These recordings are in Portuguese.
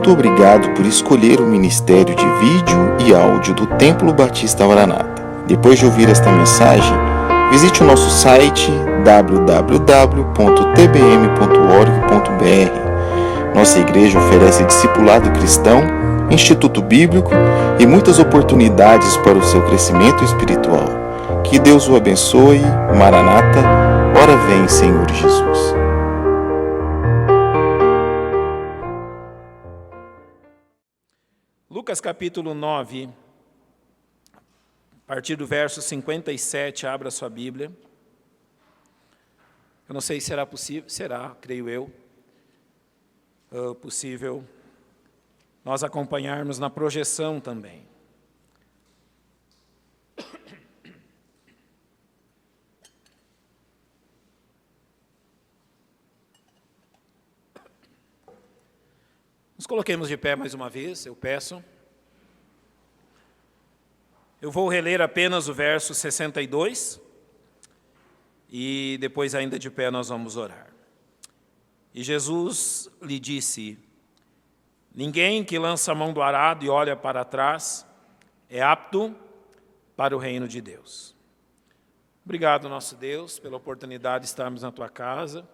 Muito obrigado por escolher o Ministério de Vídeo e Áudio do Templo Batista Maranata. Depois de ouvir esta mensagem, visite o nosso site www.tbm.org.br. Nossa igreja oferece discipulado cristão, instituto bíblico e muitas oportunidades para o seu crescimento espiritual. Que Deus o abençoe. Maranata, ora vem, Senhor Jesus. Lucas capítulo 9, a partir do verso 57, abra sua Bíblia. Eu não sei se será possível, será, creio eu, possível nós acompanharmos na projeção também. Nos coloquemos de pé mais uma vez, eu peço. Eu vou reler apenas o verso 62 e depois ainda de pé nós vamos orar. E Jesus lhe disse: ninguém que lança a mão do arado e olha para trás é apto para o reino de Deus. Obrigado, nosso Deus, pela oportunidade de estarmos na Tua casa.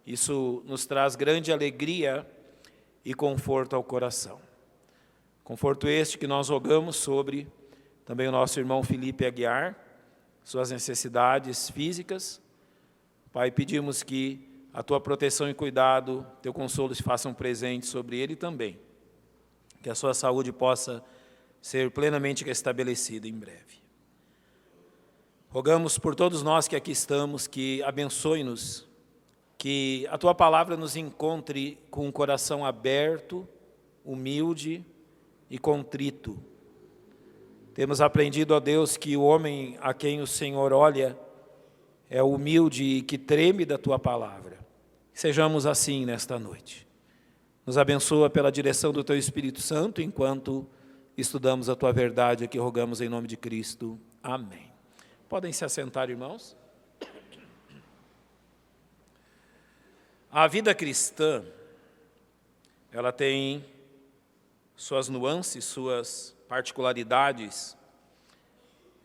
Isso nos traz grande alegria e conforto ao coração. Conforto este que nós rogamos sobre também o nosso irmão Felipe Aguiar, suas necessidades físicas. Pai, pedimos que a Tua proteção e cuidado, Teu consolo se façam presentes sobre ele também. Que a sua saúde possa ser plenamente restabelecida em breve. Rogamos por todos nós que aqui estamos, que abençoe-nos, que a Tua palavra nos encontre com um coração aberto, humilde e contrito. Temos aprendido, ó Deus, que o homem a quem o Senhor olha é humilde e que treme da Tua palavra. Sejamos assim nesta noite. Nos abençoa pela direção do Teu Espírito Santo, enquanto estudamos a Tua verdade, aqui rogamos em nome de Cristo. Amém. Podem se assentar, irmãos? A vida cristã, ela tem suas nuances, suas particularidades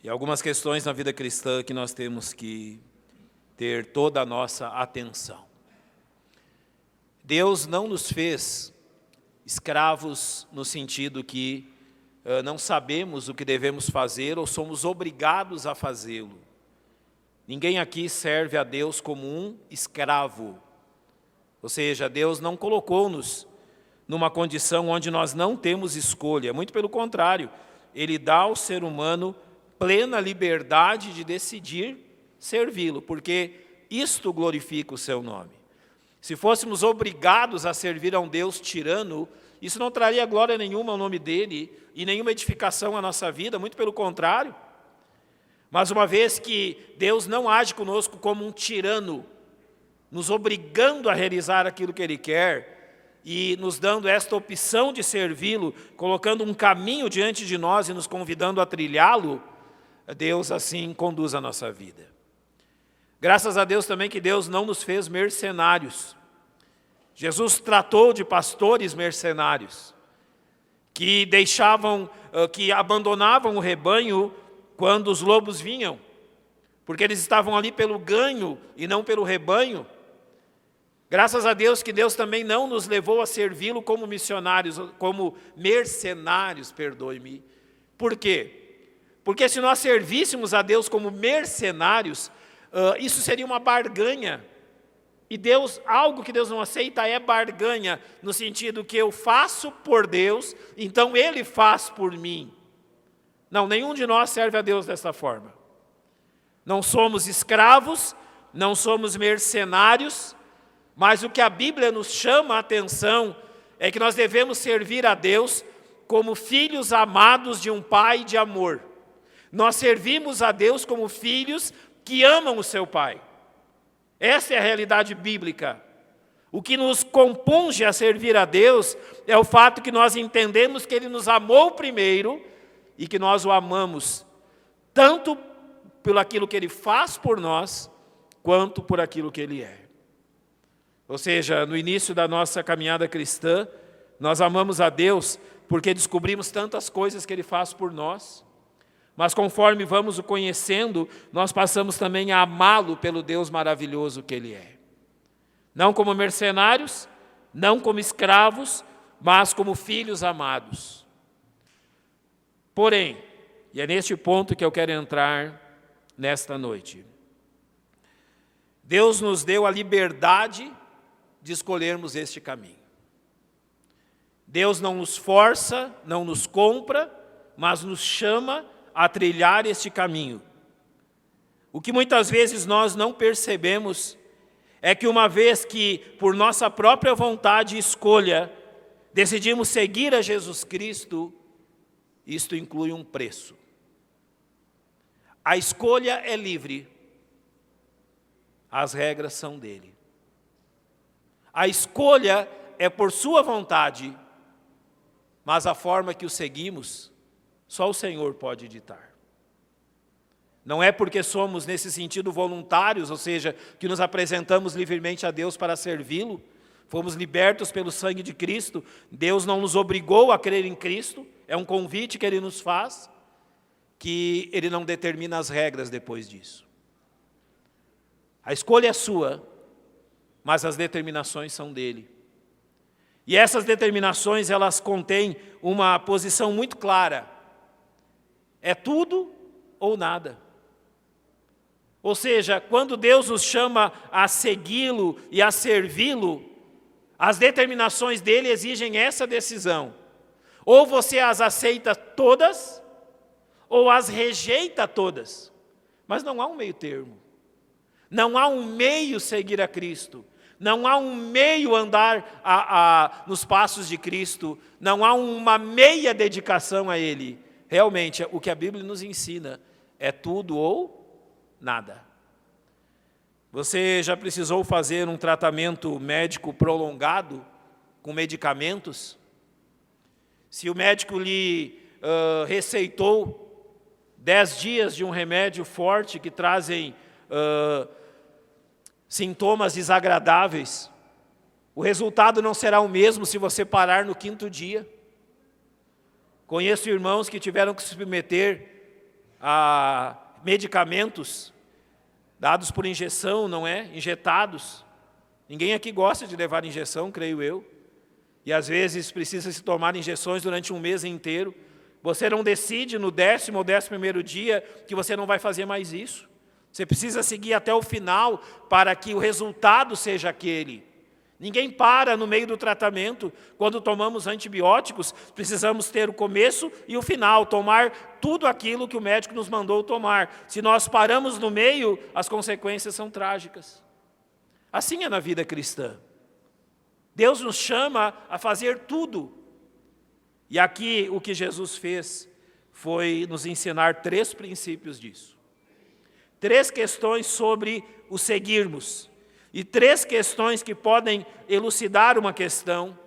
e algumas questões na vida cristã que nós temos que ter toda a nossa atenção. Deus não nos fez escravos no sentido que não sabemos o que devemos fazer ou somos obrigados a fazê-lo. Ninguém aqui serve a Deus como um escravo. Ou seja, Deus não colocou-nos numa condição onde nós não temos escolha. Muito pelo contrário, Ele dá ao ser humano plena liberdade de decidir servi-lo, porque isto glorifica o seu nome. Se fôssemos obrigados a servir a um Deus tirano, isso não traria glória nenhuma ao nome dEle e nenhuma edificação à nossa vida, muito pelo contrário. Mas uma vez que Deus não age conosco como um tirano, nos obrigando a realizar aquilo que Ele quer e nos dando esta opção de servi-lo, colocando um caminho diante de nós e nos convidando a trilhá-lo, Deus assim conduz a nossa vida. Graças a Deus também que Deus não nos fez mercenários. Jesus tratou de pastores mercenários, que que abandonavam o rebanho quando os lobos vinham, porque eles estavam ali pelo ganho e não pelo rebanho. Graças a Deus que Deus também não nos levou a servi-lo como missionários, como mercenários, perdoe-me. Por quê? Porque se nós servíssemos a Deus como mercenários, isso seria uma barganha. E Deus, algo que Deus não aceita é barganha, no sentido que eu faço por Deus, então Ele faz por mim. Não, nenhum de nós serve a Deus dessa forma. Não somos escravos, não somos mercenários, mas o que a Bíblia nos chama a atenção é que nós devemos servir a Deus como filhos amados de um Pai de amor. Nós servimos a Deus como filhos que amam o seu Pai. Essa é a realidade bíblica. O que nos compunge a servir a Deus é o fato que nós entendemos que Ele nos amou primeiro e que nós o amamos, tanto por aquilo que Ele faz por nós, quanto por aquilo que Ele é. Ou seja, no início da nossa caminhada cristã, nós amamos a Deus porque descobrimos tantas coisas que Ele faz por nós. Mas conforme vamos o conhecendo, nós passamos também a amá-lo pelo Deus maravilhoso que Ele é. Não como mercenários, não como escravos, mas como filhos amados. Porém, e é neste ponto que eu quero entrar nesta noite, Deus nos deu a liberdade de escolhermos este caminho. Deus não nos força, não nos compra, mas nos chama a trilhar este caminho. O que muitas vezes nós não percebemos é que uma vez que, por nossa própria vontade e escolha, decidimos seguir a Jesus Cristo, isto inclui um preço. A escolha é livre, as regras são dele. A escolha é por sua vontade, mas a forma que o seguimos, só o Senhor pode ditar. Não é porque somos, nesse sentido, voluntários, ou seja, que nos apresentamos livremente a Deus para servi-lo, fomos libertos pelo sangue de Cristo, Deus não nos obrigou a crer em Cristo, é um convite que Ele nos faz, que Ele não determina as regras depois disso. A escolha é sua, mas as determinações são dele. E essas determinações, elas contêm uma posição muito clara. É tudo ou nada. Ou seja, quando Deus nos chama a segui-lo e a servi-lo, as determinações dele exigem essa decisão. Ou você as aceita todas, ou as rejeita todas. Mas não há um meio termo. Não há um meio seguir a Cristo. Não há um meio andar nos passos de Cristo. Não há uma meia dedicação a Ele. Realmente, o que a Bíblia nos ensina é tudo ou nada. Você já precisou fazer um tratamento médico prolongado com medicamentos? Se o médico lhe receitou 10 dias de um remédio forte que trazem sintomas desagradáveis, o resultado não será o mesmo se você parar no 5º dia. Conheço irmãos que tiveram que se submeter a medicamentos dados por injeção, não é? Injetados. Ninguém aqui gosta de levar injeção, creio eu. E às vezes precisa se tomar injeções durante um mês inteiro. Você não decide no 10º ou 11º dia que você não vai fazer mais isso. Você precisa seguir até o final para que o resultado seja aquele. Ninguém para no meio do tratamento. Quando tomamos antibióticos, precisamos ter o começo e o final, tomar tudo aquilo que o médico nos mandou tomar. Se nós paramos no meio, as consequências são trágicas. Assim é na vida cristã. Deus nos chama a fazer tudo. E aqui o que Jesus fez foi nos ensinar 3 princípios disso. 3 questões sobre o seguirmos. E 3 questões que podem elucidar uma questão.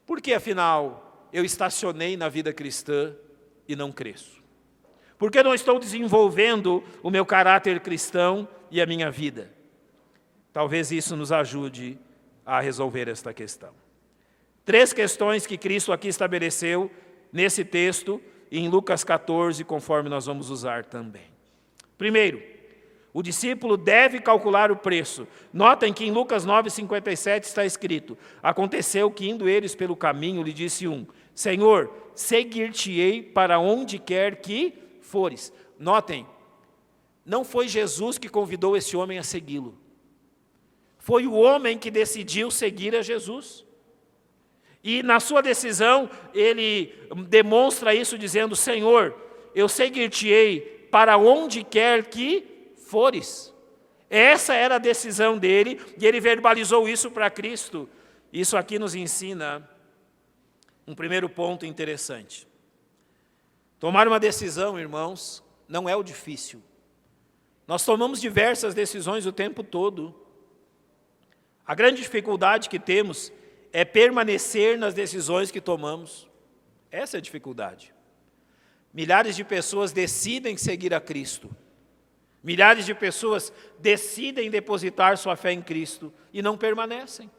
Por que, afinal, eu estacionei na vida cristã e não cresço? Por que não estou desenvolvendo o meu caráter cristão e a minha vida? Talvez isso nos ajude a resolver esta questão. 3 questões que Cristo aqui estabeleceu nesse texto e em Lucas 14, conforme nós vamos usar também. Primeiro, o discípulo deve calcular o preço. Notem que em Lucas 9,57 está escrito: aconteceu que, indo eles pelo caminho, lhe disse um: Senhor, seguir-te-ei para onde quer que fores. Notem, não foi Jesus que convidou esse homem a segui-lo. Foi o homem que decidiu seguir a Jesus. E na sua decisão, ele demonstra isso dizendo: Senhor, eu seguir-te-ei para onde quer que fores. Essa era a decisão dele, e ele verbalizou isso para Cristo. Isso aqui nos ensina um primeiro ponto interessante. Tomar uma decisão, irmãos, não é o difícil. Nós tomamos diversas decisões o tempo todo. A grande dificuldade que temos é permanecer nas decisões que tomamos. Essa é a dificuldade. Milhares de pessoas decidem seguir a Cristo. Milhares de pessoas decidem depositar sua fé em Cristo e não permanecem.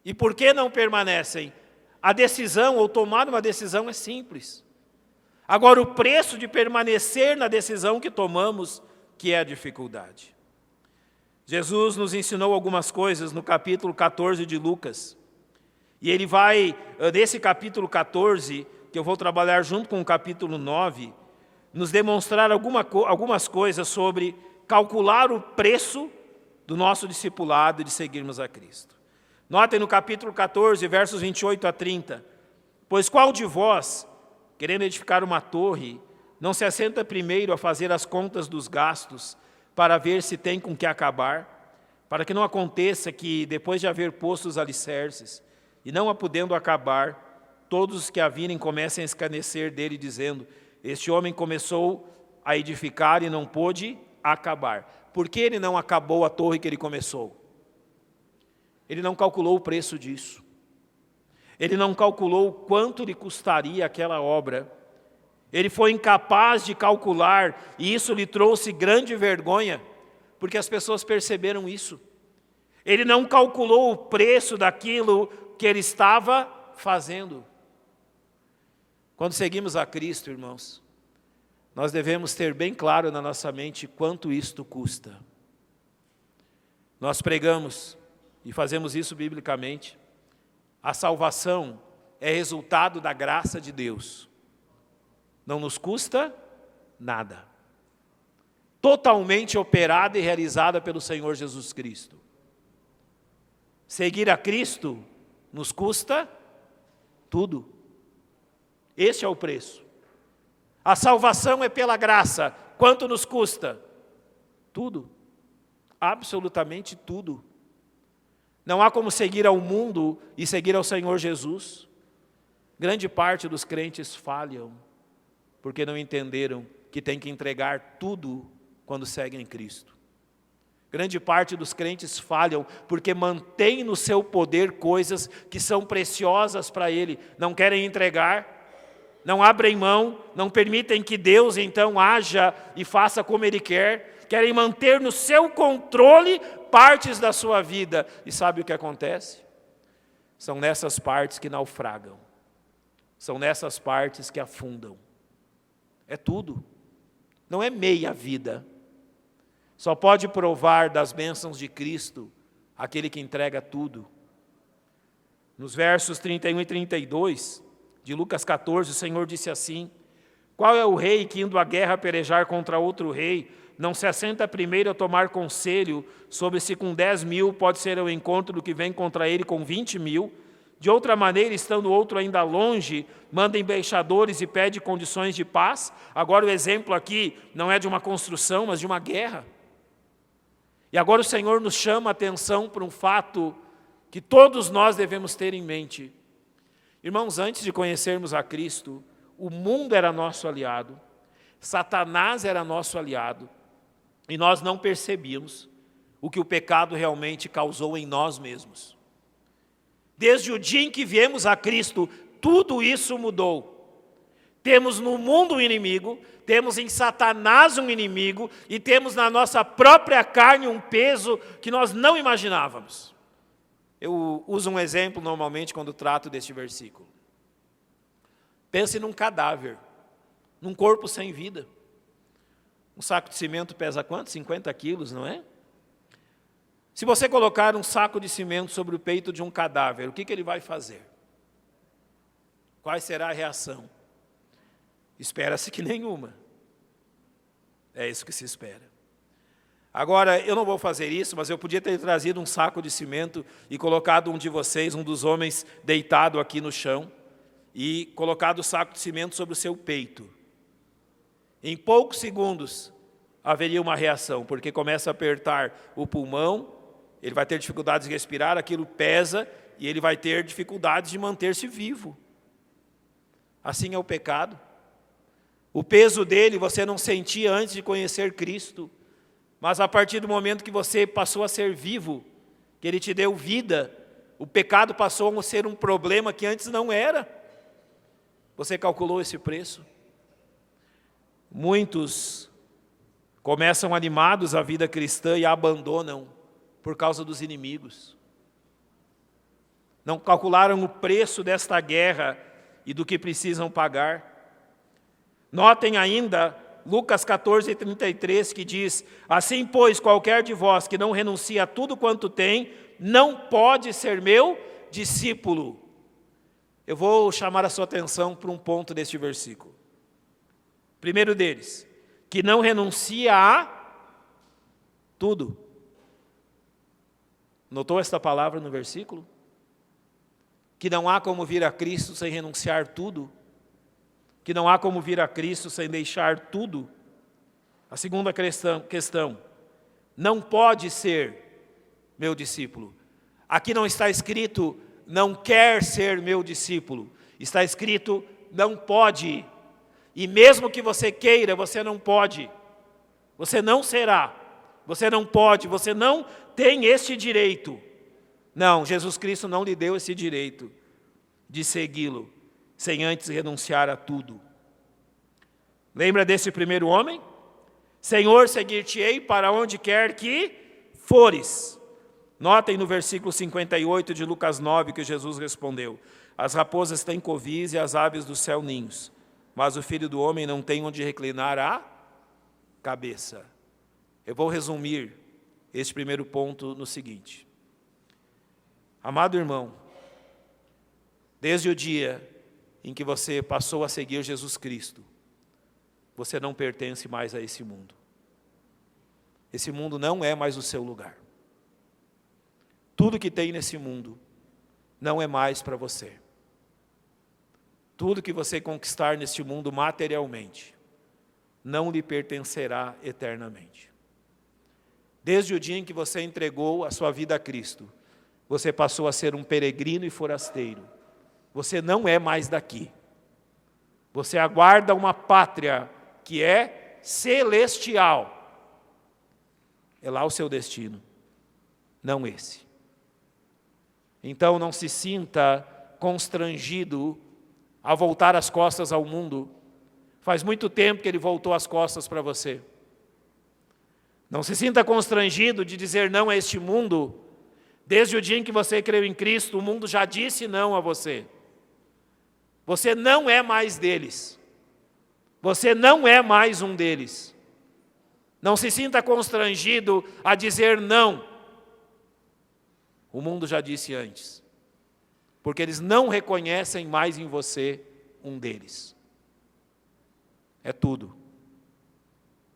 E por que não permanecem? A decisão, ou tomar uma decisão, é simples. Agora, o preço de permanecer na decisão que tomamos, que é a dificuldade. Jesus nos ensinou algumas coisas no capítulo 14 de Lucas. E ele vai, nesse capítulo 14, que eu vou trabalhar junto com o capítulo 9, nos demonstrar algumas coisas sobre calcular o preço do nosso discipulado e de seguirmos a Cristo. Notem no capítulo 14, versos 28 a 30. Pois qual de vós, querendo edificar uma torre, não se assenta primeiro a fazer as contas dos gastos, para ver se tem com que acabar, para que não aconteça que, depois de haver posto os alicerces, e não a podendo acabar, todos os que a virem comecem a escarnecer dele, dizendo, este homem começou a edificar e não pôde acabar. Por que ele não acabou a torre que ele começou? Ele não calculou o preço disso. Ele não calculou quanto lhe custaria aquela obra. Ele foi incapaz de calcular, e isso lhe trouxe grande vergonha, porque as pessoas perceberam isso. Ele não calculou o preço daquilo que ele estava fazendo. Quando seguimos a Cristo, irmãos, nós devemos ter bem claro na nossa mente quanto isto custa. Nós pregamos, e fazemos isso biblicamente, a salvação é resultado da graça de Deus. Não nos custa nada. Totalmente operada e realizada pelo Senhor Jesus Cristo. Seguir a Cristo nos custa tudo. Este é o preço. A salvação é pela graça. Quanto nos custa? Tudo. Absolutamente tudo. Não há como seguir ao mundo e seguir ao Senhor Jesus. Grande parte dos crentes falham, porque não entenderam que tem que entregar tudo quando seguem Cristo. Grande parte dos crentes falham porque mantêm no seu poder coisas que são preciosas para ele, não querem entregar, não abrem mão, não permitem que Deus então haja e faça como Ele quer, querem manter no seu controle partes da sua vida. E sabe o que acontece? São nessas partes que naufragam, são nessas partes que afundam. É tudo, não é meia vida. Só pode provar das bênçãos de Cristo aquele que entrega tudo. Nos versos 31 e 32 de Lucas 14, o Senhor disse assim, qual é o rei que indo à guerra pelejar contra outro rei, não se assenta primeiro a tomar conselho sobre se com 10.000 pode ser ao encontro do que vem contra ele com 20.000? De outra maneira, estando outro ainda longe, manda embaixadores e pede condições de paz. Agora o exemplo aqui não é de uma construção, mas de uma guerra. E agora o Senhor nos chama a atenção para um fato que todos nós devemos ter em mente. Irmãos, antes de conhecermos a Cristo, o mundo era nosso aliado, Satanás era nosso aliado, e nós não percebíamos o que o pecado realmente causou em nós mesmos. Desde o dia em que viemos a Cristo, tudo isso mudou. Temos no mundo um inimigo, temos em Satanás um inimigo, e temos na nossa própria carne um peso que nós não imaginávamos. Eu uso um exemplo normalmente quando trato deste versículo. Pense num cadáver, num corpo sem vida. Um saco de cimento pesa quanto? 50 quilos, não é? Se você colocar um saco de cimento sobre o peito de um cadáver, o que ele vai fazer? Qual será a reação? Espera-se que nenhuma. É isso que se espera. Agora, eu não vou fazer isso, mas eu podia ter trazido um saco de cimento e colocado um de vocês, um dos homens, deitado aqui no chão, e colocado o saco de cimento sobre o seu peito. Em poucos segundos haveria uma reação, porque começa a apertar o pulmão, ele vai ter dificuldades de respirar, aquilo pesa, e ele vai ter dificuldades de manter-se vivo. Assim é o pecado. O peso dele você não sentia antes de conhecer Cristo, mas a partir do momento que você passou a ser vivo, que Ele te deu vida, o pecado passou a ser um problema que antes não era. Você calculou esse preço? Muitos começam animados a vida cristã e a abandonam por causa dos inimigos. Não calcularam o preço desta guerra e do que precisam pagar. Notem ainda Lucas 14:33, que diz: assim, pois, qualquer de vós que não renuncia a tudo quanto tem, não pode ser meu discípulo. Eu vou chamar a sua atenção para um ponto deste versículo. Primeiro deles, que não renuncia a tudo. Notou esta palavra no versículo? Que não há como vir a Cristo sem renunciar tudo. Que não há como vir a Cristo sem deixar tudo. A segunda questão, não pode ser meu discípulo. Aqui não está escrito, não quer ser meu discípulo. Está escrito, não pode. E mesmo que você queira, você não pode. Você não será. Você não pode, você não tem este direito. Não, Jesus Cristo não lhe deu esse direito de segui-lo, sem antes renunciar a tudo. Lembra desse primeiro homem? Senhor, seguir-te-ei para onde quer que fores. Notem no versículo 58 de Lucas 9 que Jesus respondeu: as raposas têm covis e as aves do céu ninhos, mas o Filho do Homem não tem onde reclinar a cabeça. Eu vou resumir este primeiro ponto no seguinte. Amado irmão, desde o dia em que você passou a seguir Jesus Cristo, você não pertence mais a esse mundo. Esse mundo não é mais o seu lugar. Tudo que tem nesse mundo não é mais para você. Tudo que você conquistar neste mundo materialmente não lhe pertencerá eternamente. Desde o dia em que você entregou a sua vida a Cristo, você passou a ser um peregrino e forasteiro. Você não é mais daqui. Você aguarda uma pátria que é celestial. É lá o seu destino, não esse. Então não se sinta constrangido a voltar as costas ao mundo. Faz muito tempo que ele voltou as costas para você. Não se sinta constrangido de dizer não a este mundo. Desde o dia em que você creu em Cristo, o mundo já disse não a você. Você não é mais deles. Você não é mais um deles. Não se sinta constrangido a dizer não. O mundo já disse antes. Porque eles não reconhecem mais em você um deles. É tudo.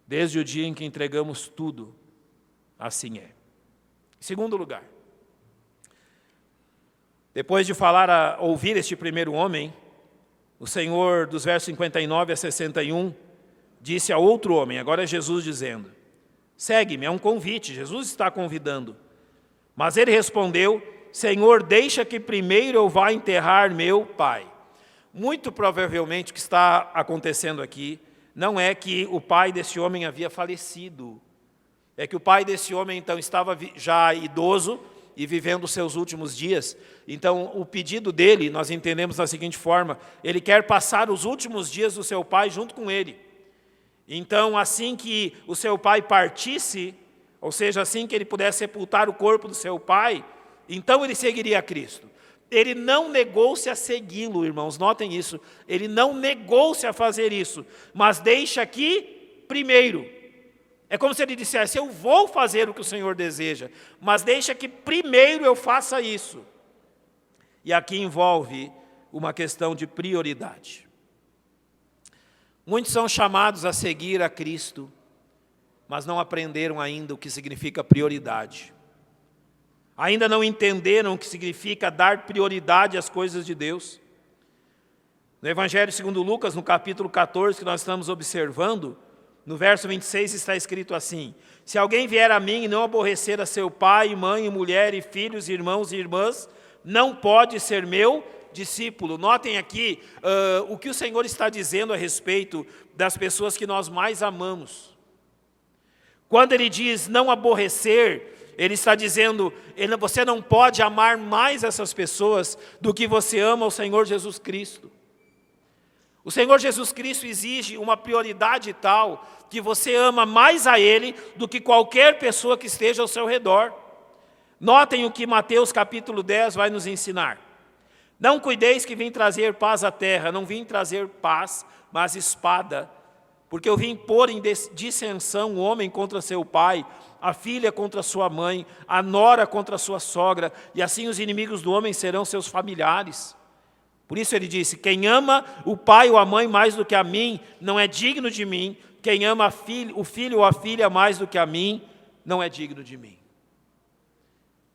Desde o dia em que entregamos tudo, assim é. Em segundo lugar, depois de ouvir este primeiro homem, o Senhor, dos versos 59 a 61, disse a outro homem, agora é Jesus dizendo: segue-me, é um convite, Jesus está convidando. Mas ele respondeu: Senhor, deixa que primeiro eu vá enterrar meu pai. Muito provavelmente o que está acontecendo aqui não é que o pai desse homem havia falecido. É que o pai desse homem, então, estava já idoso e vivendo os seus últimos dias. Então, o pedido dele, nós entendemos da seguinte forma: ele quer passar os últimos dias do seu pai junto com ele. Então, assim que o seu pai partisse, ou seja, assim que ele pudesse sepultar o corpo do seu pai, então ele seguiria a Cristo. Ele não negou-se a segui-lo, irmãos, notem isso. Ele não negou-se a fazer isso, mas deixa aqui primeiro. É como se ele dissesse: eu vou fazer o que o Senhor deseja, mas deixa que primeiro eu faça isso. E aqui envolve uma questão de prioridade. Muitos são chamados a seguir a Cristo, mas não aprenderam ainda o que significa prioridade. Ainda não entenderam o que significa dar prioridade às coisas de Deus. No Evangelho segundo Lucas, no capítulo 14, que nós estamos observando, no verso 26 está escrito assim: se alguém vier a mim e não aborrecer a seu pai, mãe, mulher, e filhos, irmãos e irmãs, não pode ser meu discípulo. Notem aqui o que o Senhor está dizendo a respeito das pessoas que nós mais amamos. Quando ele diz não aborrecer, ele está dizendo, você não pode amar mais essas pessoas do que você ama o Senhor Jesus Cristo. O Senhor Jesus Cristo exige uma prioridade tal que você ama mais a Ele do que qualquer pessoa que esteja ao seu redor. Notem o que Mateus capítulo 10 vai nos ensinar. Não cuideis que vim trazer paz à terra, não vim trazer paz, mas espada, porque eu vim pôr em dissensão o homem contra seu pai, a filha contra sua mãe, a nora contra sua sogra, e assim os inimigos do homem serão seus familiares. Por isso ele disse, quem ama o pai ou a mãe mais do que a mim, não é digno de mim. Quem ama o filho ou a filha mais do que a mim, não é digno de mim.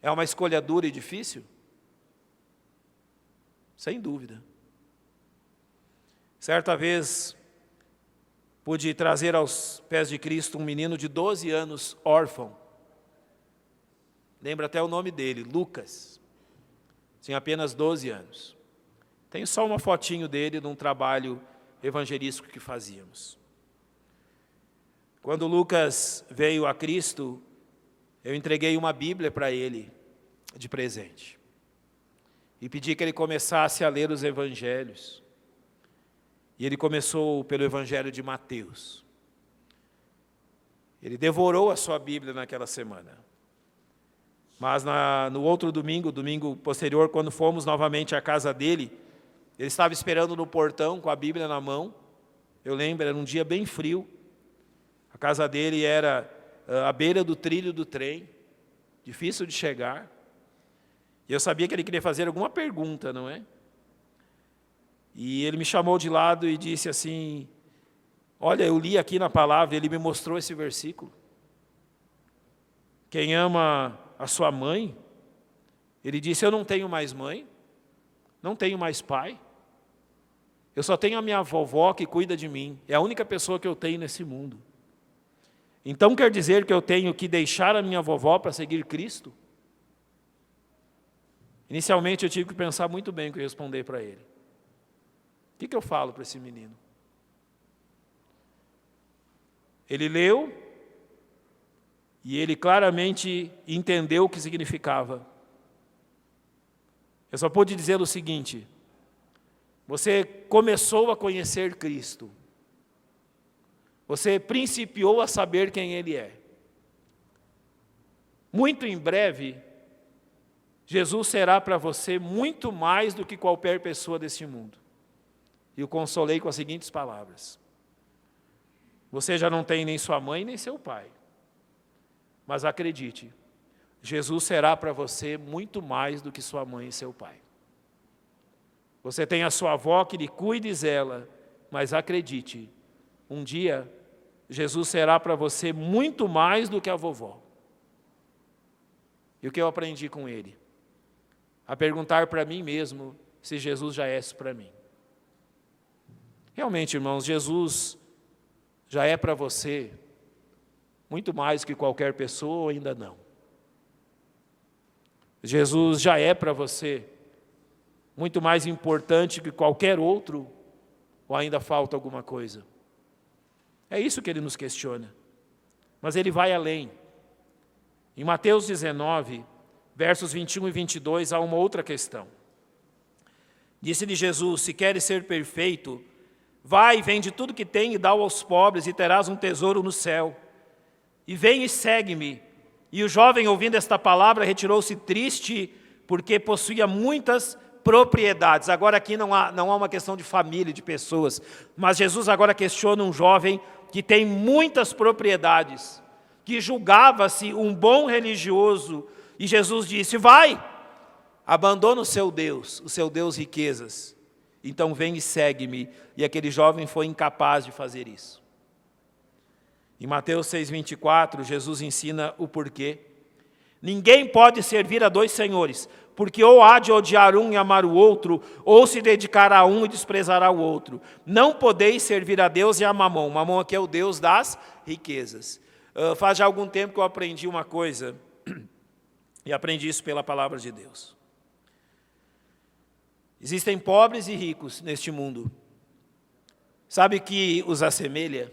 É uma escolha dura e difícil? Sem dúvida. Certa vez, pude trazer aos pés de Cristo um menino de 12 anos, órfão. Lembra até o nome dele, Lucas. Tinha apenas 12 anos. Tenho só uma fotinho dele num trabalho evangelístico que fazíamos. Quando Lucas veio a Cristo, eu entreguei uma Bíblia para ele, de presente. E pedi que ele começasse a ler os evangelhos. E ele começou pelo evangelho de Mateus. Ele devorou a sua Bíblia naquela semana. Mas no outro domingo, domingo posterior, quando fomos novamente à casa dele, ele estava esperando no portão com a Bíblia na mão. Eu lembro, era um dia bem frio. A casa dele era à beira do trilho do trem, difícil de chegar. E eu sabia que ele queria fazer alguma pergunta, não é? E ele me chamou de lado e disse assim, olha, eu li aqui na palavra, ele me mostrou esse versículo. Quem ama a sua mãe, ele disse, eu não tenho mais mãe, não tenho mais pai, eu só tenho a minha vovó que cuida de mim, é a única pessoa que eu tenho nesse mundo. Então quer dizer que eu tenho que deixar a minha vovó para seguir Cristo? Inicialmente eu tive que pensar muito bem o que eu ia responder para ele. O que eu falo para esse menino? Ele leu e ele claramente entendeu o que significava. Eu só pude dizer o seguinte, você começou a conhecer Cristo. Você principiou a saber quem Ele é. Muito em breve, Jesus será para você muito mais do que qualquer pessoa desse mundo. E o consolei com as seguintes palavras. Você já não tem nem sua mãe nem seu pai. Mas acredite, Jesus será para você muito mais do que sua mãe e seu pai. Você tem a sua avó que lhe cuide e zela, mas acredite, um dia Jesus será para você muito mais do que a vovó. E o que eu aprendi com ele? A perguntar para mim mesmo se Jesus já é isso para mim. Realmente, irmãos, Jesus já é para você muito mais que qualquer pessoa ou ainda não. Jesus já é para você muito mais importante que qualquer outro ou ainda falta alguma coisa? É isso que ele nos questiona. Mas ele vai além. Em Mateus 19, versos 21 e 22, há uma outra questão. Disse-lhe Jesus, se queres ser perfeito, vai, vende tudo que tem e dá-o aos pobres, e terás um tesouro no céu. E vem e segue-me. E o jovem, ouvindo esta palavra, retirou-se triste, porque possuía muitas propriedades. Agora aqui não há uma questão de família, de pessoas, mas Jesus agora questiona um jovem que tem muitas propriedades, que julgava-se um bom religioso, e Jesus disse, vai, abandona o seu Deus riquezas, então vem e segue-me. E aquele jovem foi incapaz de fazer isso. Em Mateus 6,24, Jesus ensina o porquê. Ninguém pode servir a dois senhores, porque ou há de odiar um e amar o outro, ou se dedicará a um e desprezará o outro. Não podeis servir a Deus e a Mamon. Mamon aqui é o Deus das riquezas. Faz já algum tempo que eu aprendi uma coisa, e aprendi isso pela palavra de Deus. Existem pobres e ricos neste mundo. Sabe o que os assemelha?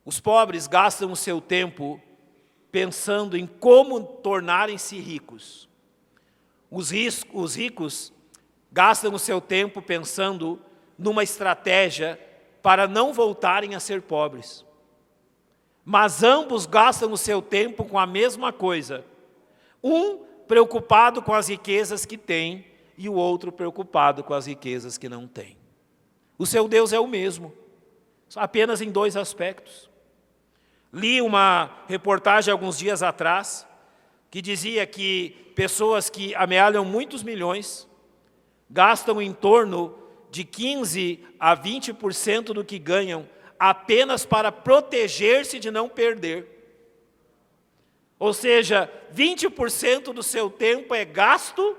Os pobres gastam o seu tempo pensando em como tornarem-se ricos. Os ricos gastam o seu tempo pensando numa estratégia para não voltarem a ser pobres. Mas ambos gastam o seu tempo com a mesma coisa, Um preocupado com as riquezas que tem e o outro preocupado com as riquezas que não tem. O seu Deus é o mesmo, apenas em 2 aspectos. Li uma reportagem alguns dias atrás que dizia que pessoas que amealham muitos milhões gastam em torno de 15% a 20% do que ganham apenas para proteger-se de não perder. Ou seja, 20% do seu tempo é gasto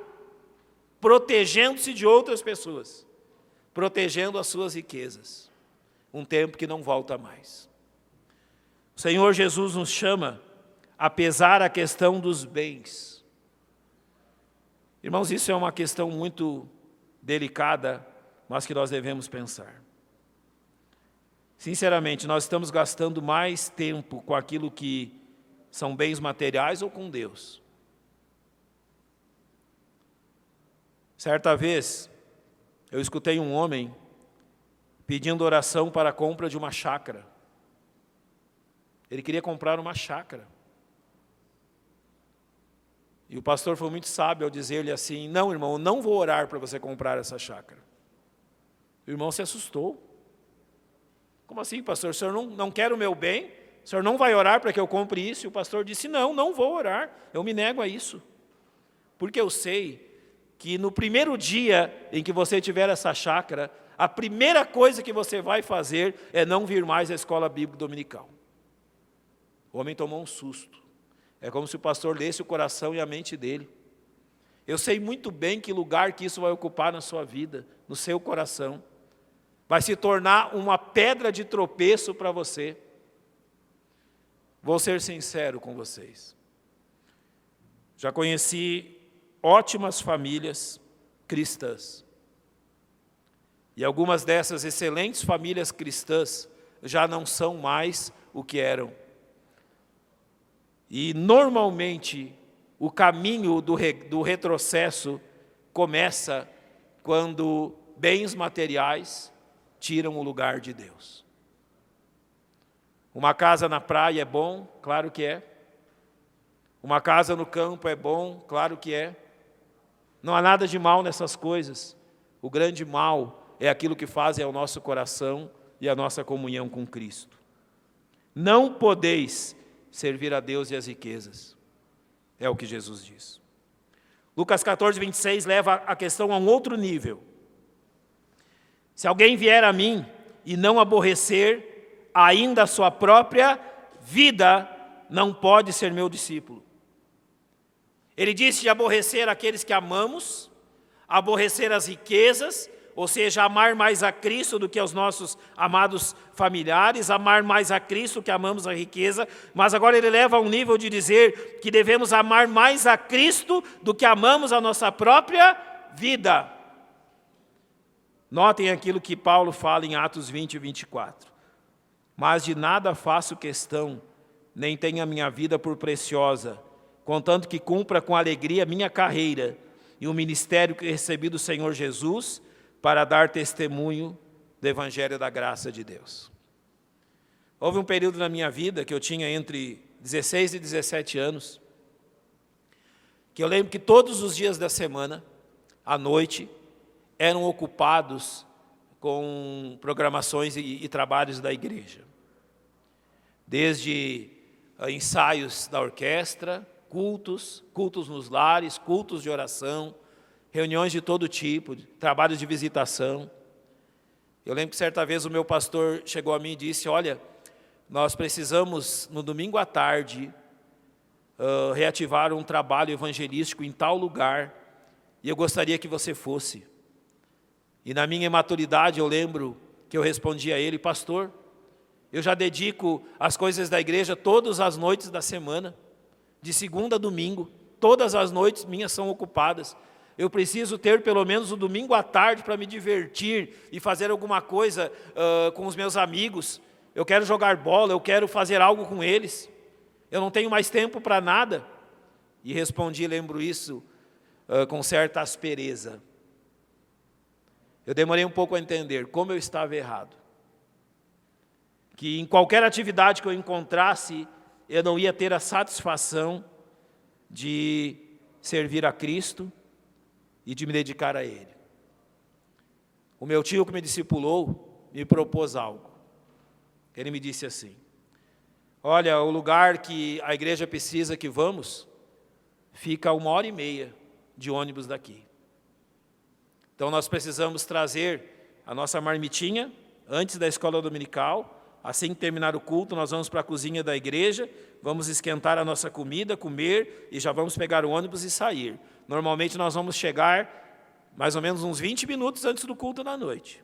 protegendo-se de outras pessoas, protegendo as suas riquezas. Um tempo que não volta mais. O Senhor Jesus nos chama a pesar a questão dos bens. Irmãos, isso é uma questão muito delicada, mas que nós devemos pensar. Sinceramente, nós estamos gastando mais tempo com aquilo que são bens materiais ou com Deus? Certa vez, eu escutei um homem pedindo oração para a compra de uma chácara. Ele queria comprar uma chácara. E o pastor foi muito sábio ao dizer-lhe assim: não, irmão, eu não vou orar para você comprar essa chácara. O irmão se assustou. Como assim, pastor? O senhor não quer o meu bem? O senhor não vai orar para que eu compre isso? E o pastor disse: não vou orar, eu me nego a isso. Porque eu sei que no primeiro dia em que você tiver essa chácara, a primeira coisa que você vai fazer é não vir mais à escola bíblica dominical. O homem tomou um susto. É como se o pastor lesse o coração e a mente dele. Eu sei muito bem que lugar que isso vai ocupar na sua vida, no seu coração. Vai se tornar uma pedra de tropeço para você. Vou ser sincero com vocês. Já conheci ótimas famílias cristãs. E algumas dessas excelentes famílias cristãs já não são mais o que eram. E normalmente o caminho do retrocesso começa quando bens materiais tiram o lugar de Deus. Uma casa na praia é bom? Claro que é. Uma casa no campo é bom? Claro que é. Não há nada de mal nessas coisas. O grande mal é aquilo que fazem ao nosso coração e a nossa comunhão com Cristo. Não podeis servir a Deus e as riquezas. É o que Jesus diz. Lucas 14, 26 leva a questão a um outro nível. Se alguém vier a mim e não aborrecer ainda a sua própria vida, não pode ser meu discípulo. Ele disse de aborrecer aqueles que amamos, aborrecer as riquezas, ou seja, amar mais a Cristo do que aos nossos amados familiares, amar mais a Cristo que amamos a riqueza, mas agora ele leva a um nível de dizer que devemos amar mais a Cristo do que amamos a nossa própria vida. Notem aquilo que Paulo fala em Atos 20 e 24. Mas de nada faço questão, nem tenho a minha vida por preciosa, contanto que cumpra com alegria minha carreira e o ministério que recebi do Senhor Jesus, para dar testemunho do Evangelho da graça de Deus. Houve um período na minha vida que eu tinha entre 16 e 17 anos, que eu lembro que todos os dias da semana, à noite, eram ocupados com programações e trabalhos da igreja. Desde ensaios da orquestra, cultos nos lares, cultos de oração, reuniões de todo tipo, trabalhos de visitação. Eu lembro que certa vez o meu pastor chegou a mim e disse: olha, nós precisamos no domingo à tarde reativar um trabalho evangelístico em tal lugar, e eu gostaria que você fosse. E na minha imaturidade eu lembro que eu respondi a ele: pastor, eu já dedico as coisas da igreja todas as noites da semana, de segunda a domingo, todas as noites minhas são ocupadas. Eu preciso ter pelo menos o domingo à tarde para me divertir e fazer alguma coisa com os meus amigos. Eu quero jogar bola, eu quero fazer algo com eles. Eu não tenho mais tempo para nada. E respondi, lembro isso, com certa aspereza. Eu demorei um pouco a entender como eu estava errado. Que em qualquer atividade que eu encontrasse, eu não ia ter a satisfação de servir a Cristo e de me dedicar a Ele. O meu tio que me discipulou me propôs algo. Ele me disse assim: olha, o lugar que a igreja precisa que vamos, fica 1h30 de ônibus daqui. Então nós precisamos trazer a nossa marmitinha antes da escola dominical. Assim que terminar o culto, nós vamos para a cozinha da igreja, vamos esquentar a nossa comida, comer, e já vamos pegar o ônibus e sair. Normalmente nós vamos chegar mais ou menos uns 20 minutos antes do culto da noite.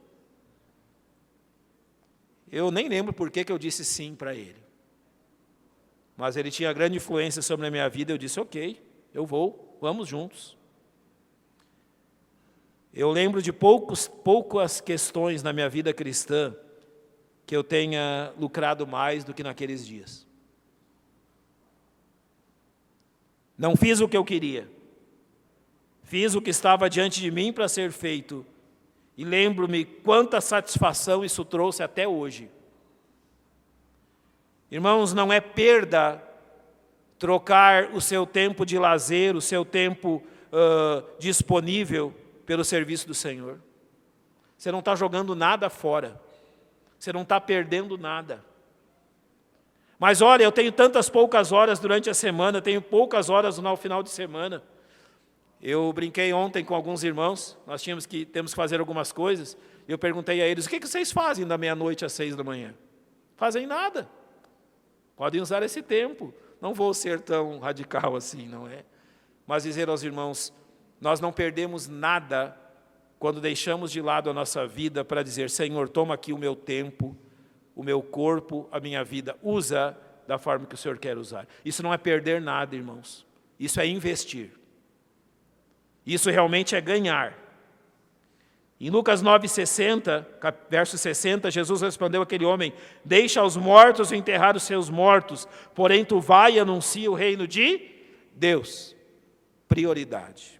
Eu nem lembro por que eu disse sim para ele. Mas ele tinha grande influência sobre a minha vida, eu disse, ok, eu vou, vamos juntos. Eu lembro de poucas questões na minha vida cristã que eu tenha lucrado mais do que naqueles dias. Não fiz o que eu queria. Fiz o que estava diante de mim para ser feito. E lembro-me quanta satisfação isso trouxe até hoje. Irmãos, não é perda trocar o seu tempo de lazer, o seu tempo disponível pelo serviço do Senhor. Você não está jogando nada fora. Você não está perdendo nada. Mas olha, eu tenho tantas poucas horas durante a semana, tenho poucas horas no final de semana. Eu brinquei ontem com alguns irmãos, nós temos que fazer algumas coisas, e eu perguntei a eles, o que vocês fazem da meia-noite às 6 da manhã? Fazem nada. Podem usar esse tempo. Não vou ser tão radical assim, não é? Mas dizer aos irmãos, nós não perdemos nada quando deixamos de lado a nossa vida para dizer, Senhor, toma aqui o meu tempo, o meu corpo, a minha vida, usa da forma que o Senhor quer usar. Isso não é perder nada, irmãos. Isso é investir. Isso realmente é ganhar. Em Lucas 9,60, verso 60, Jesus respondeu àquele homem, deixa aos mortos enterrar os seus mortos, porém tu vai e anuncia o reino de Deus. Prioridade.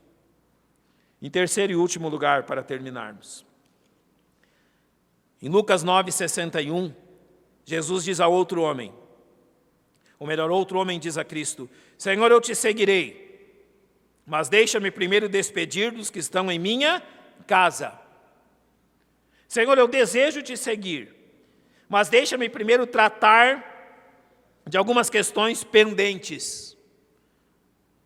Em terceiro e último lugar, para terminarmos. Em Lucas 9,61, Jesus diz a outro homem, ou melhor, outro homem diz a Cristo, Senhor, eu te seguirei, mas deixa-me primeiro despedir dos que estão em minha casa. Senhor, eu desejo te seguir, mas deixa-me primeiro tratar de algumas questões pendentes.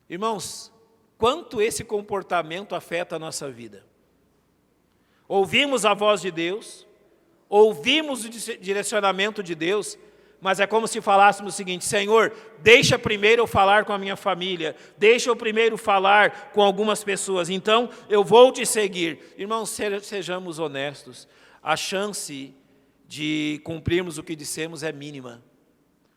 Irmãos, quanto esse comportamento afeta a nossa vida? Ouvimos a voz de Deus, ouvimos o direcionamento de Deus, mas é como se falássemos o seguinte, Senhor, deixa primeiro eu falar com a minha família, deixa eu primeiro falar com algumas pessoas, então eu vou te seguir. Irmãos, sejamos honestos, a chance de cumprirmos o que dissemos é mínima.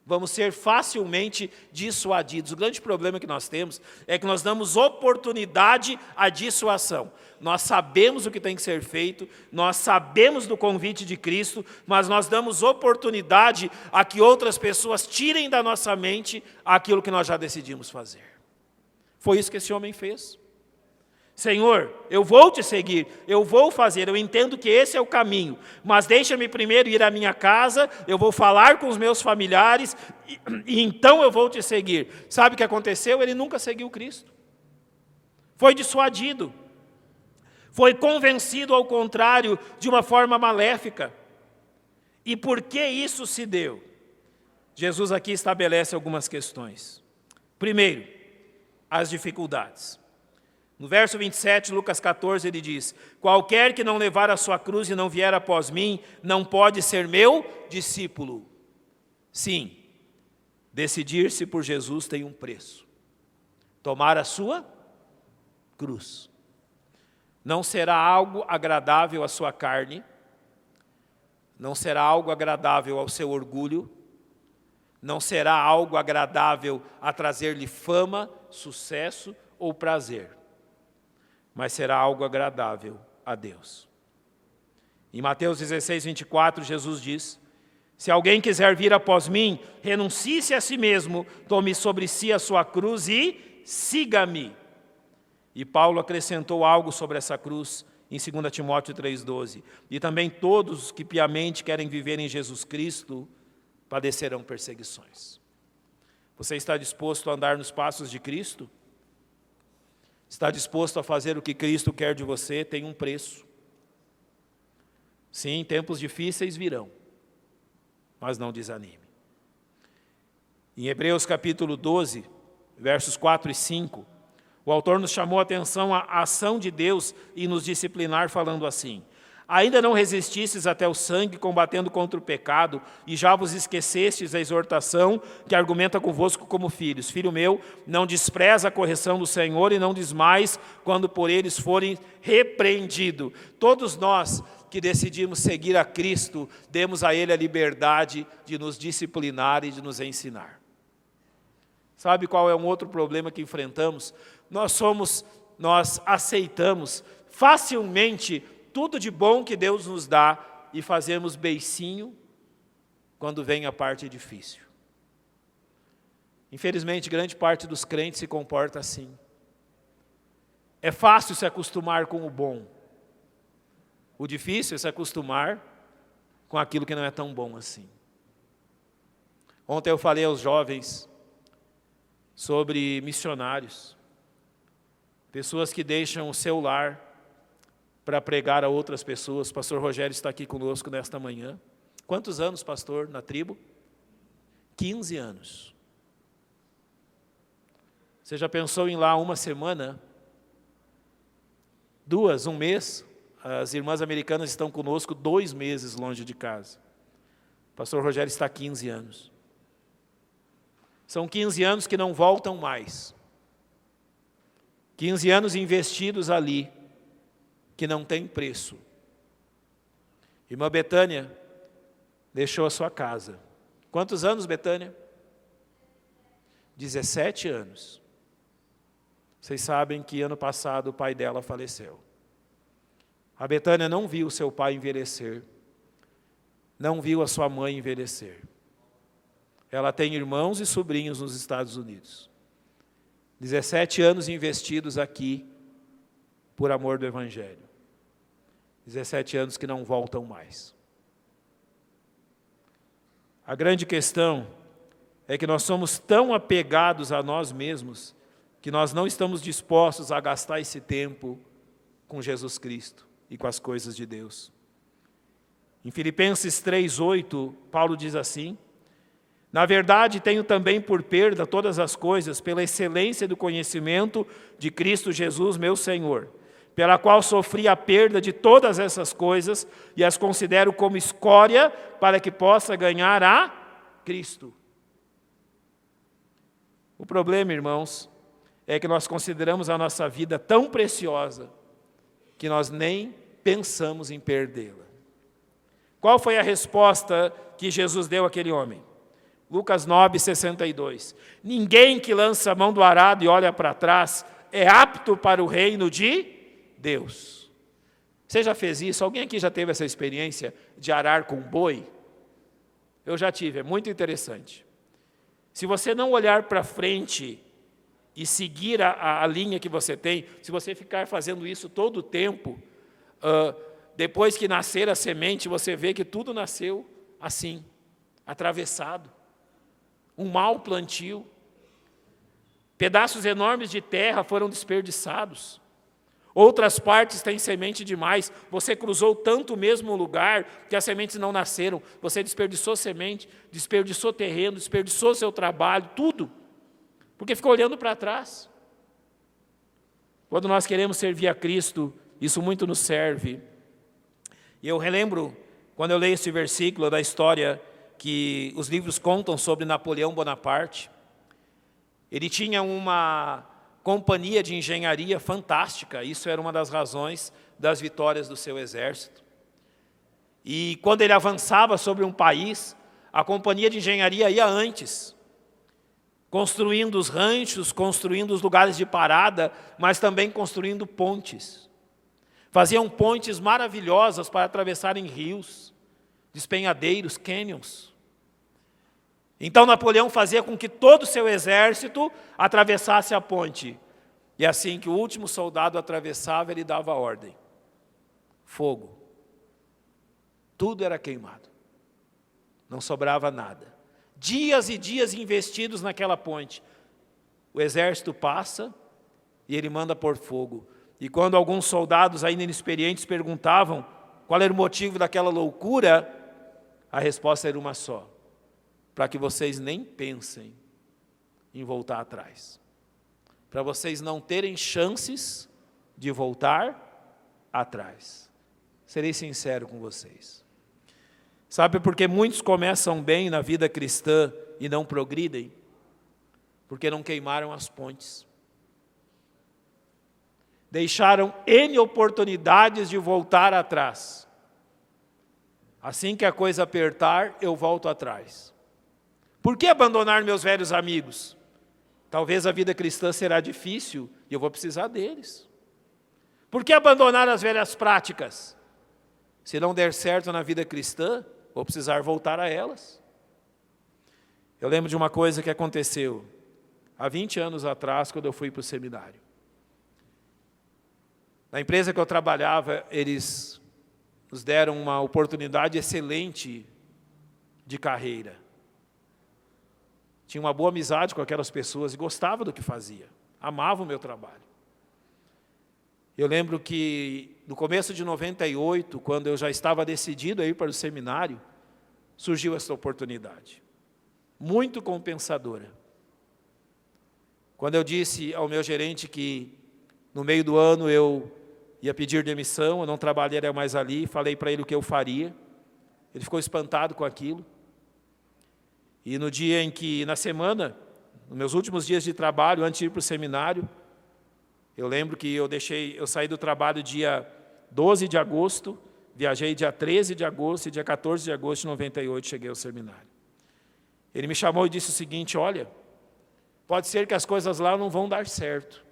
Vamos ser facilmente dissuadidos. O grande problema que nós temos é que nós damos oportunidade à dissuasão. Nós sabemos o que tem que ser feito, nós sabemos do convite de Cristo, mas nós damos oportunidade a que outras pessoas tirem da nossa mente aquilo que nós já decidimos fazer. Foi isso que esse homem fez. Senhor, eu vou te seguir, eu vou fazer, eu entendo que esse é o caminho, mas deixa-me primeiro ir à minha casa, eu vou falar com os meus familiares, e então eu vou te seguir. Sabe o que aconteceu? Ele nunca seguiu Cristo. Foi dissuadido. Foi convencido ao contrário, de uma forma maléfica. E por que isso se deu? Jesus aqui estabelece algumas questões. Primeiro, as dificuldades. No verso 27, Lucas 14, ele diz, qualquer que não levar a sua cruz e não vier após mim, não pode ser meu discípulo. Sim, decidir-se por Jesus tem um preço. Tomar a sua cruz. Não será algo agradável à sua carne, não será algo agradável ao seu orgulho, não será algo agradável a trazer-lhe fama, sucesso ou prazer. Mas será algo agradável a Deus. Em Mateus 16, 24, Jesus diz, se alguém quiser vir após mim, renuncie-se a si mesmo, tome sobre si a sua cruz e siga-me. E Paulo acrescentou algo sobre essa cruz em 2 Timóteo 3,12. E também todos os que piamente querem viver em Jesus Cristo padecerão perseguições. Você está disposto a andar nos passos de Cristo? Está disposto a fazer o que Cristo quer de você? Tem um preço. Sim, tempos difíceis virão, mas não desanime. Em Hebreus capítulo 12, versos 4 e 5, o autor nos chamou a atenção à ação de Deus e nos disciplinar falando assim: ainda não resististes até o sangue, combatendo contra o pecado, e já vos esquecestes da exortação que argumenta convosco como filhos. Filho meu, não despreza a correção do Senhor e não desmais quando por eles forem repreendido. Todos nós que decidimos seguir a Cristo, demos a Ele a liberdade de nos disciplinar e de nos ensinar. Sabe qual é um outro problema que enfrentamos? Nós aceitamos facilmente tudo de bom que Deus nos dá e fazemos beicinho quando vem a parte difícil. Infelizmente, grande parte dos crentes se comporta assim. É fácil se acostumar com o bom. O difícil é se acostumar com aquilo que não é tão bom assim. Ontem eu falei aos jovens sobre missionários, pessoas que deixam o seu lar para pregar a outras pessoas. O pastor Rogério está aqui conosco nesta manhã. Quantos anos, pastor, na tribo? 15 anos. Você já pensou em ir lá uma semana? 2, um mês? As irmãs americanas estão conosco 2 meses longe de casa. O pastor Rogério está há 15 anos. São 15 anos que não voltam mais. 15 anos investidos ali, que não tem preço. Irmã Betânia deixou a sua casa. Quantos anos, Betânia? 17 anos. Vocês sabem que ano passado o pai dela faleceu. A Betânia não viu seu pai envelhecer, não viu a sua mãe envelhecer. Ela tem irmãos e sobrinhos nos Estados Unidos. 17 anos investidos aqui por amor do Evangelho. 17 anos que não voltam mais. A grande questão é que nós somos tão apegados a nós mesmos que nós não estamos dispostos a gastar esse tempo com Jesus Cristo e com as coisas de Deus. Em Filipenses 3:8, Paulo diz assim: na verdade, tenho também por perda todas as coisas, pela excelência do conhecimento de Cristo Jesus, meu Senhor, pela qual sofri a perda de todas essas coisas e as considero como escória para que possa ganhar a Cristo. O problema, irmãos, é que nós consideramos a nossa vida tão preciosa que nós nem pensamos em perdê-la. Qual foi a resposta que Jesus deu àquele homem? Lucas 9:62. Ninguém que lança a mão do arado e olha para trás é apto para o reino de Deus. Você já fez isso? Alguém aqui já teve essa experiência de arar com boi? Eu já tive, é muito interessante. Se você não olhar para frente e seguir a linha que você tem, se você ficar fazendo isso todo o tempo, depois que nascer a semente, você vê que tudo nasceu assim, atravessado. Um mau plantio. Pedaços enormes de terra foram desperdiçados. Outras partes têm semente demais. Você cruzou tanto o mesmo lugar que as sementes não nasceram. Você desperdiçou semente, desperdiçou terreno, desperdiçou seu trabalho, tudo. Porque ficou olhando para trás. Quando nós queremos servir a Cristo, isso muito nos serve. E eu relembro, quando eu leio esse versículo da história que os livros contam sobre Napoleão Bonaparte. Ele tinha uma companhia de engenharia fantástica, isso era uma das razões das vitórias do seu exército. E quando ele avançava sobre um país, a companhia de engenharia ia antes, construindo os ranchos, construindo os lugares de parada, mas também construindo pontes. Faziam pontes maravilhosas para atravessarem rios, despenhadeiros, cânions. Então Napoleão fazia com que todo o seu exército atravessasse a ponte. E assim que o último soldado atravessava, ele dava ordem. Fogo. Tudo era queimado. Não sobrava nada. Dias e dias investidos naquela ponte. O exército passa e ele manda pôr fogo. E quando alguns soldados ainda inexperientes perguntavam qual era o motivo daquela loucura, a resposta era uma só: para que vocês nem pensem em voltar atrás. Para vocês não terem chances de voltar atrás. Serei sincero com vocês. Sabe por que muitos começam bem na vida cristã e não progridem? Porque não queimaram as pontes. Deixaram N oportunidades de voltar atrás. Assim que a coisa apertar, eu volto atrás. Por que abandonar meus velhos amigos? Talvez a vida cristã será difícil e eu vou precisar deles. Por que abandonar as velhas práticas? Se não der certo na vida cristã, vou precisar voltar a elas. Eu lembro de uma coisa que aconteceu há 20 anos atrás, quando eu fui para o seminário. Na empresa que eu trabalhava, eles nos deram uma oportunidade excelente de carreira. Tinha uma boa amizade com aquelas pessoas e gostava do que fazia. Amava o meu trabalho. Eu lembro que no começo de 98, quando eu já estava decidido a ir para o seminário, surgiu essa oportunidade. Muito compensadora. Quando eu disse ao meu gerente que no meio do ano eu ia pedir demissão, eu não trabalharia mais ali, falei para ele o que eu faria. Ele ficou espantado com aquilo. E no dia em que, na semana, nos meus últimos dias de trabalho, antes de ir para o seminário, eu lembro que eu saí do trabalho dia 12 de agosto, viajei dia 13 de agosto e dia 14 de agosto de 98 cheguei ao seminário. Ele me chamou e disse o seguinte: olha, pode ser que as coisas lá não vão dar certo.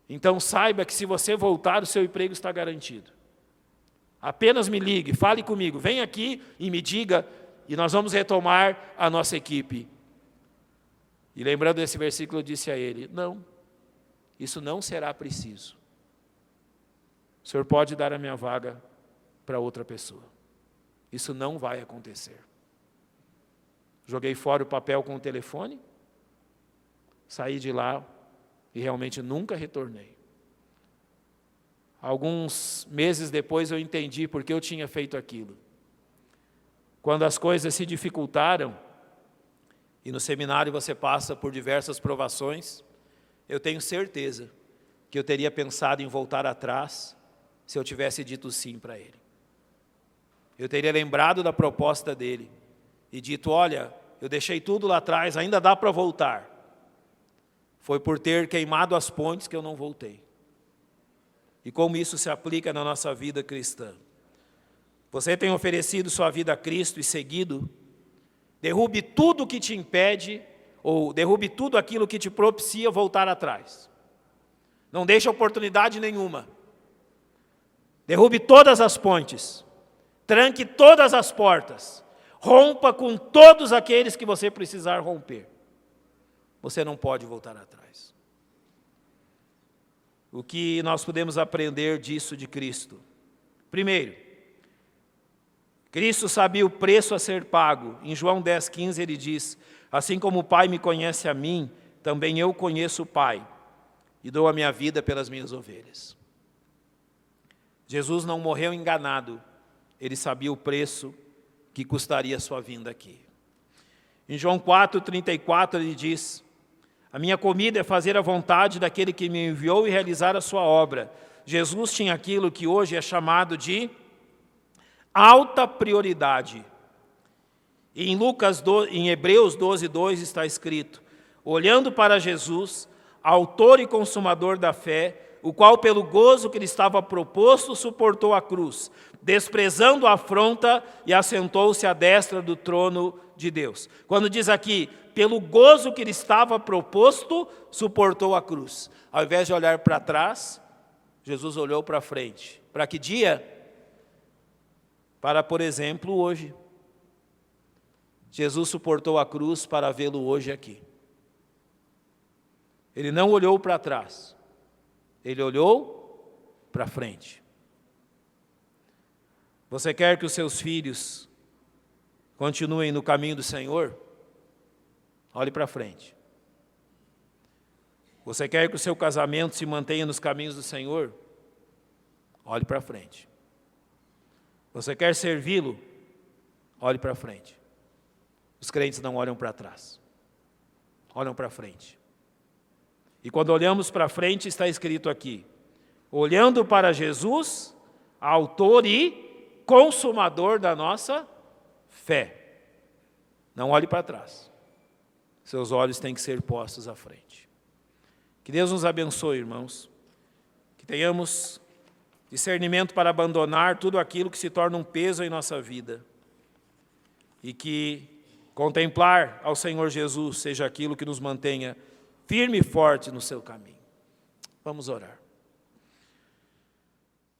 Então saiba que se você voltar, o seu emprego está garantido. Apenas me ligue, fale comigo, vem aqui e me diga, e nós vamos retomar a nossa equipe. E lembrando desse versículo, eu disse a ele: não, isso não será preciso. O senhor pode dar a minha vaga para outra pessoa. Isso não vai acontecer. Joguei fora o papel com o telefone, saí de lá e realmente nunca retornei. Alguns meses depois eu entendi por que eu tinha feito aquilo. Quando as coisas se dificultaram, e no seminário você passa por diversas provações, eu tenho certeza que eu teria pensado em voltar atrás se eu tivesse dito sim para ele. Eu teria lembrado da proposta dele e dito: olha, eu deixei tudo lá atrás, ainda dá para voltar. Foi por ter queimado as pontes que eu não voltei. E como isso se aplica na nossa vida cristã? Você tem oferecido sua vida a Cristo e seguido? Derrube tudo que te impede, ou derrube tudo aquilo que te propicia voltar atrás. Não deixe oportunidade nenhuma. Derrube todas as pontes. Tranque todas as portas. Rompa com todos aqueles que você precisar romper. Você não pode voltar atrás. O que nós podemos aprender disso de Cristo? Primeiro, Cristo sabia o preço a ser pago. Em João 10,15 ele diz: assim como o Pai me conhece a mim, também eu conheço o Pai, e dou a minha vida pelas minhas ovelhas. Jesus não morreu enganado, ele sabia o preço que custaria a sua vinda aqui. Em João 4,34 ele diz: a minha comida é fazer a vontade daquele que me enviou e realizar a sua obra. Jesus tinha aquilo que hoje é chamado de alta prioridade. E em Hebreus 12:2 está escrito: olhando para Jesus, autor e consumador da fé, o qual pelo gozo que lhe estava proposto suportou a cruz, desprezando a afronta, e assentou-se à destra do trono de Deus. Quando diz aqui, pelo gozo que lhe estava proposto, suportou a cruz. Ao invés de olhar para trás, Jesus olhou para frente. Para que dia? Para, por exemplo, hoje. Jesus suportou a cruz para vê-lo hoje aqui. Ele não olhou para trás. Ele olhou para frente. Você quer que os seus filhos continuem no caminho do Senhor, olhe para frente. Você quer que o seu casamento se mantenha nos caminhos do Senhor? Olhe para frente. Você quer servi-lo? Olhe para frente. Os crentes não olham para trás. Olham para frente. E quando olhamos para frente, está escrito aqui: olhando para Jesus, autor e consumador da nossa fé. Não olhe para trás. Seus olhos têm que ser postos à frente. Que Deus nos abençoe, irmãos. Que tenhamos discernimento para abandonar tudo aquilo que se torna um peso em nossa vida. E que contemplar ao Senhor Jesus seja aquilo que nos mantenha firme e forte no seu caminho. Vamos orar.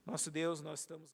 Nosso Deus, nós estamos...